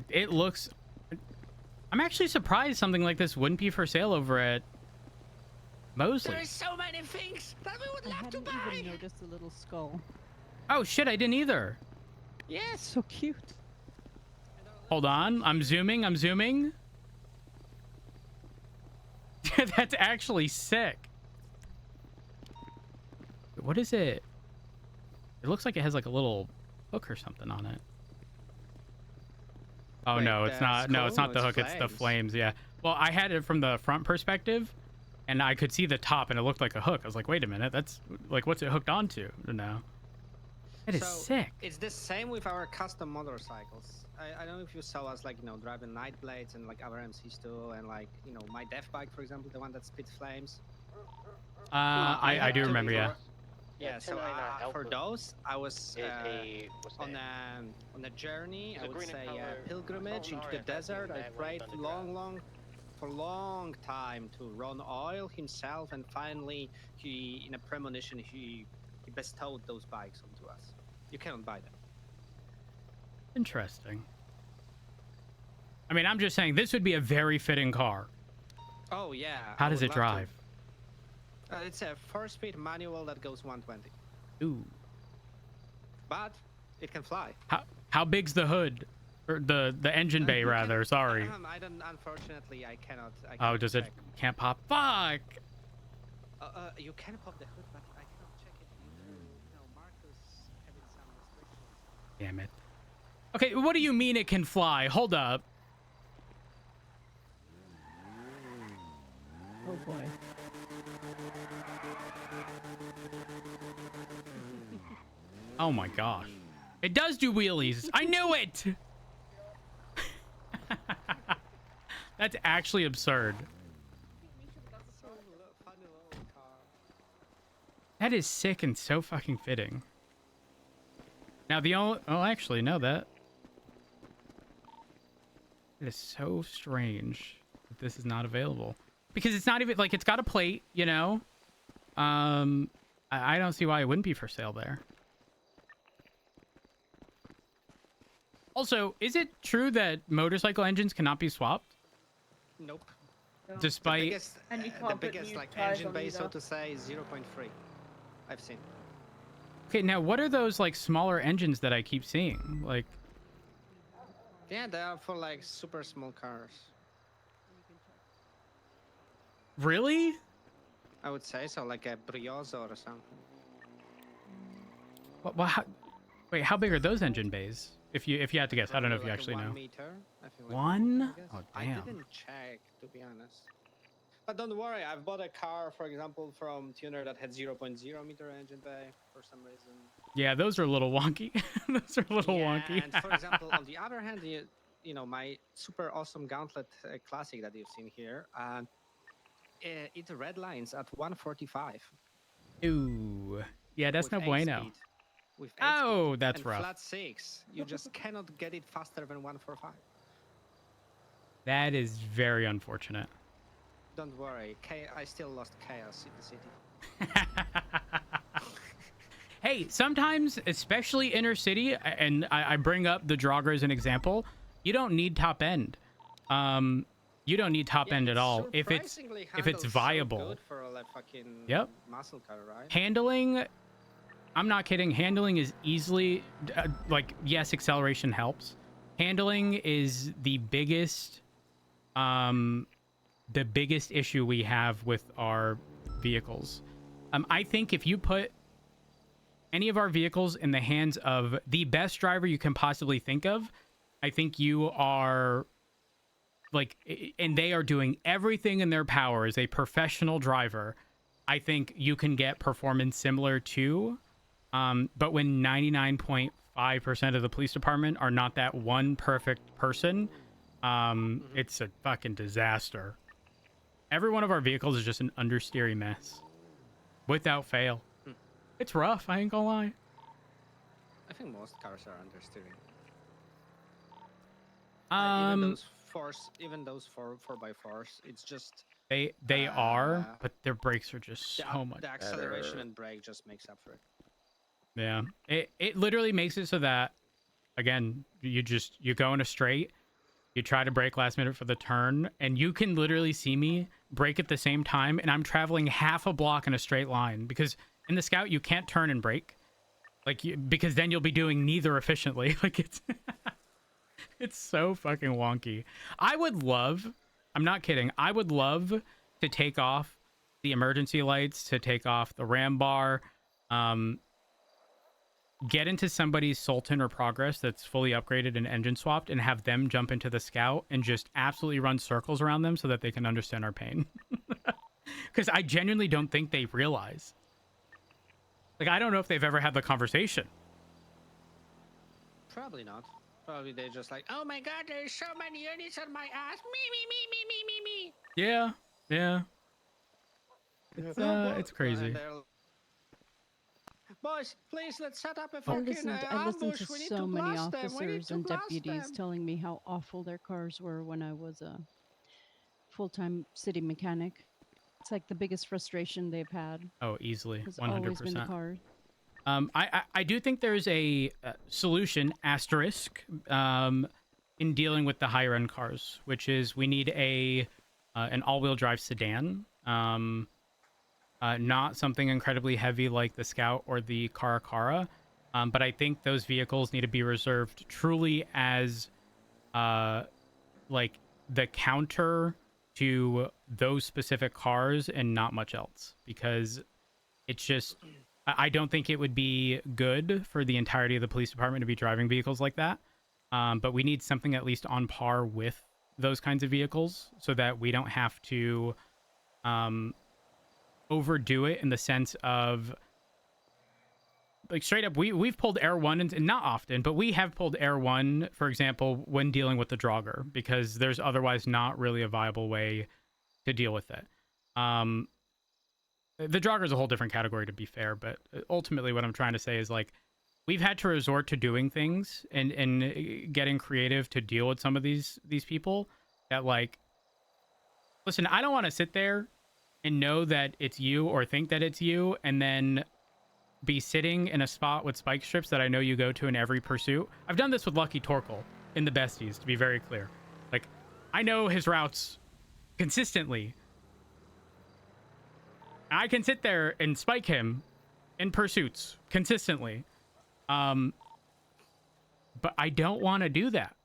Speaker 1: It looks... I'm actually surprised something like this wouldn't be for sale over at Mosley.
Speaker 2: There's so many things that we would
Speaker 3: I
Speaker 2: love to
Speaker 3: hadn't
Speaker 2: buy.
Speaker 3: even noticed the little skull.
Speaker 1: Oh shit, I didn't either.
Speaker 2: Yes.
Speaker 3: So cute.
Speaker 1: Hold on, I'm zooming, I'm zooming. That's actually sick. What is it? It looks like it has like a little hook or something on it. Oh
Speaker 2: Wait,
Speaker 1: no, it's not. No, it's
Speaker 2: skull?
Speaker 1: not the hook. It's the flames. Yeah. Well, I had it from the front perspective, and I could see the top, and it looked like a hook. I was like, wait a minute, that's like, what's it hooked onto? No. That is
Speaker 2: So,
Speaker 1: sick.
Speaker 2: It's the same with our custom motorcycles. I don't know if you saw us like driving night blades and like our MCs too, and like my death bike, for example, the one that spits flames.
Speaker 1: I do remember. Yeah.
Speaker 2: Yeah, so
Speaker 4: 1099
Speaker 2: for
Speaker 4: Alpha
Speaker 2: those, I was
Speaker 4: what's
Speaker 2: on
Speaker 4: that?
Speaker 2: a journey.
Speaker 4: It's
Speaker 2: I
Speaker 4: a
Speaker 2: would
Speaker 4: green
Speaker 2: say
Speaker 4: color
Speaker 2: pilgrimage into the
Speaker 4: Solari,
Speaker 2: desert. I
Speaker 4: that
Speaker 2: prayed
Speaker 4: went underground.
Speaker 2: for long time to Ron Oil himself, and finally, he, in a premonition, he bestowed those bikes onto us. You cannot buy them.
Speaker 1: Interesting. I mean, I'm just saying this would be a very fitting car.
Speaker 2: Oh yeah.
Speaker 1: How
Speaker 2: I
Speaker 1: does
Speaker 2: would
Speaker 1: it
Speaker 2: love to.
Speaker 1: drive?
Speaker 2: It's a 4-speed manual that goes 120,
Speaker 1: Ooh.
Speaker 2: but it can fly.
Speaker 1: How big's the hood? Or the engine bay,
Speaker 2: You
Speaker 1: rather.
Speaker 2: can-
Speaker 1: Sorry.
Speaker 2: I don't. Unfortunately, I cannot. I
Speaker 1: Oh,
Speaker 2: cannot
Speaker 1: does it
Speaker 2: check.
Speaker 1: can't pop? Fuck.
Speaker 2: You can pop the hood, but I cannot check it due to Marcus having some restrictions.
Speaker 1: Damn it. Okay, what do you mean it can fly? Hold up.
Speaker 3: Oh boy.
Speaker 1: Oh my gosh. It does do wheelies. I knew it. That's actually absurd.
Speaker 2: Funny little car.
Speaker 1: That is sick and so fucking fitting. Now the only... Oh, actually, no, that... It is so strange that this is not available. Because it's not even... Like, it's got a plate, you know? I don't see why it wouldn't be for sale there. Also, is it true that motorcycle engines cannot be swapped?
Speaker 2: Nope.
Speaker 6: No.
Speaker 1: Despite...
Speaker 2: The biggest,
Speaker 6: And you
Speaker 2: the
Speaker 6: can't put
Speaker 2: biggest
Speaker 6: new
Speaker 2: like
Speaker 6: tires
Speaker 2: engine
Speaker 6: on
Speaker 2: base, so
Speaker 6: either.
Speaker 2: to say, is 0.3. I've seen.
Speaker 1: Okay, now what are those, like, smaller engines that I keep seeing? Like...
Speaker 2: Yeah, they are for like super small cars.
Speaker 1: Really?
Speaker 2: I would say so, like a Brioso or something.
Speaker 1: Wait, how big are those engine bays? If you had to guess, I don't know if you
Speaker 2: Like a
Speaker 1: actually
Speaker 2: 1
Speaker 1: know.
Speaker 2: meter, I think like
Speaker 1: One?
Speaker 2: I guess.
Speaker 1: Oh,
Speaker 2: I
Speaker 1: damn.
Speaker 2: didn't check, to be honest. But don't worry, I've bought a car, for example, from Tuner that had 0.0 meter engine bay for some reason.
Speaker 1: Yeah, those are a little wonky. Those are a little
Speaker 2: Yeah,
Speaker 1: wonky.
Speaker 2: and for example, on the other hand, you know, my super awesome Gauntlet Classic that you've seen here, it redlines at 145.
Speaker 1: Ooh. Yeah, that's
Speaker 2: with
Speaker 1: no
Speaker 2: 8
Speaker 1: bueno.
Speaker 2: speed. With 8
Speaker 1: Oh,
Speaker 2: speed.
Speaker 1: that's
Speaker 2: and
Speaker 1: rough.
Speaker 2: Flat 6, you just cannot get it faster than 145.
Speaker 1: That is very unfortunate.
Speaker 2: Don't worry, I still lost chaos in the city.
Speaker 1: Hey, sometimes, especially inner city, and I bring up the jogger as an example, you don't need top end. You don't need top end at all if it's viable.
Speaker 2: So good for a like, fucking
Speaker 1: Yep.
Speaker 2: muscle car, right?
Speaker 1: Handling, I'm not kidding. Handling is easily like, yes, acceleration helps. Handling is the biggest issue we have with our vehicles. I think if you put any of our vehicles in the hands of the best driver you can possibly think of, I think you are like, and they are doing everything in their power as a professional driver, I think you can get performance similar to, but when 99.5% of the police department are not that one perfect person, it's a fucking disaster. Every one of our vehicles is just an understeery mess, without fail. It's rough, I ain't gonna lie.
Speaker 2: I think most cars are understeering. Even those 4x4s, it's just
Speaker 1: they are, but their brakes are just so much
Speaker 2: the acceleration
Speaker 1: better.
Speaker 2: and brake just makes up for it.
Speaker 1: Yeah, it literally makes it so that, again, you go in a straight, you try to brake last minute for the turn, and you can literally see me brake at the same time, and I'm traveling half a block in a straight line, because in the Scout you can't turn and brake, like, because then you'll be doing neither efficiently. Like, it's it's so fucking wonky. I would love, I'm not kidding, I would love to take off the emergency lights, to take off the ram bar, get into somebody's Sultan or Progress that's fully upgraded and engine swapped, and have them jump into the Scout and just absolutely run circles around them so that they can understand our pain. Because I genuinely don't think they realize. Like, I don't know if they've ever had the conversation.
Speaker 2: Probably not. Probably they're just like, oh my god, there's so many units on my ass. Me.
Speaker 1: Yeah. It's crazy.
Speaker 2: Boys, please, let's set up a
Speaker 3: I
Speaker 2: fucking
Speaker 3: listened to
Speaker 2: ambush. We need
Speaker 3: so
Speaker 2: to
Speaker 3: many
Speaker 2: blast them. We need
Speaker 3: officers
Speaker 2: to
Speaker 3: and
Speaker 2: blast
Speaker 3: deputies
Speaker 2: them.
Speaker 3: telling me how awful their cars were when I was a full-time city mechanic. It's like the biggest frustration they've had
Speaker 1: Oh, easily.
Speaker 3: has
Speaker 1: 100%.
Speaker 3: always been the cars.
Speaker 1: I do think there's a solution, asterisk, in dealing with the higher end cars, which is we need an all-wheel drive sedan, not something incredibly heavy like the Scout or the Caracara, but I think those vehicles need to be reserved truly as like the counter to those specific cars and not much else, because it's just, I don't think it would be good for the entirety of the police department to be driving vehicles like that. But we need something at least on par with those kinds of vehicles so that we don't have to overdo it in the sense of, like, straight up, we've pulled Air 1, and not often, but we have pulled Air 1, for example, when dealing with the Draugr, because there's otherwise not really a viable way to deal with it. The Draugr is a whole different category, to be fair, but ultimately what I'm trying to say is, like, we've had to resort to doing things and getting creative to deal with some of these people that, like, listen, I don't want to sit there and know that it's you or think that it's you and then be sitting in a spot with spike strips that I know you go to in every pursuit. I've done this with Lucky Torkel in the Besties, to be very clear. Like, I know his routes consistently. I can sit there and spike him in pursuits consistently. But I don't want to do that.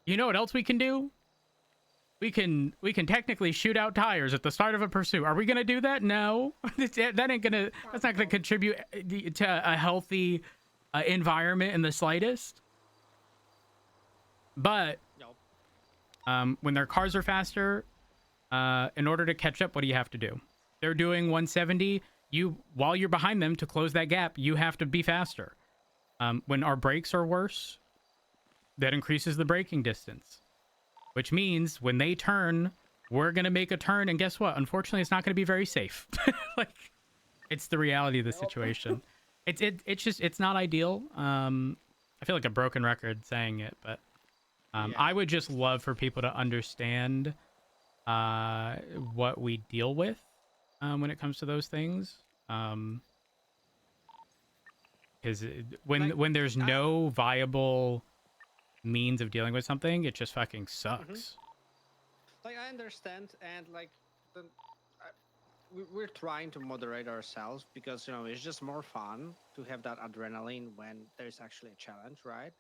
Speaker 1: You know what else we can do? We can technically shoot out tires at the start of a pursuit. Are we gonna do that? No. That's not gonna contribute to a healthy environment in the slightest. But when their cars are faster, in order to catch up, what do you have to do? They're doing 170. While you're behind them, to close that gap, you have to be faster. When our brakes are worse, that increases the braking distance, which means when they turn, we're going to make a turn. And guess what? Unfortunately, it's not going to be very safe. Like, it's the reality of the situation. It's not ideal. I feel like a broken record saying it, but I would just love for people to understand what we deal with when it comes to those things. Because
Speaker 2: Like,
Speaker 1: when there's
Speaker 2: I-
Speaker 1: no viable means of dealing with something, it just fucking sucks.
Speaker 2: Like, I understand, and like we're trying to moderate ourselves because it's just more fun to have that adrenaline when there's actually a challenge, right?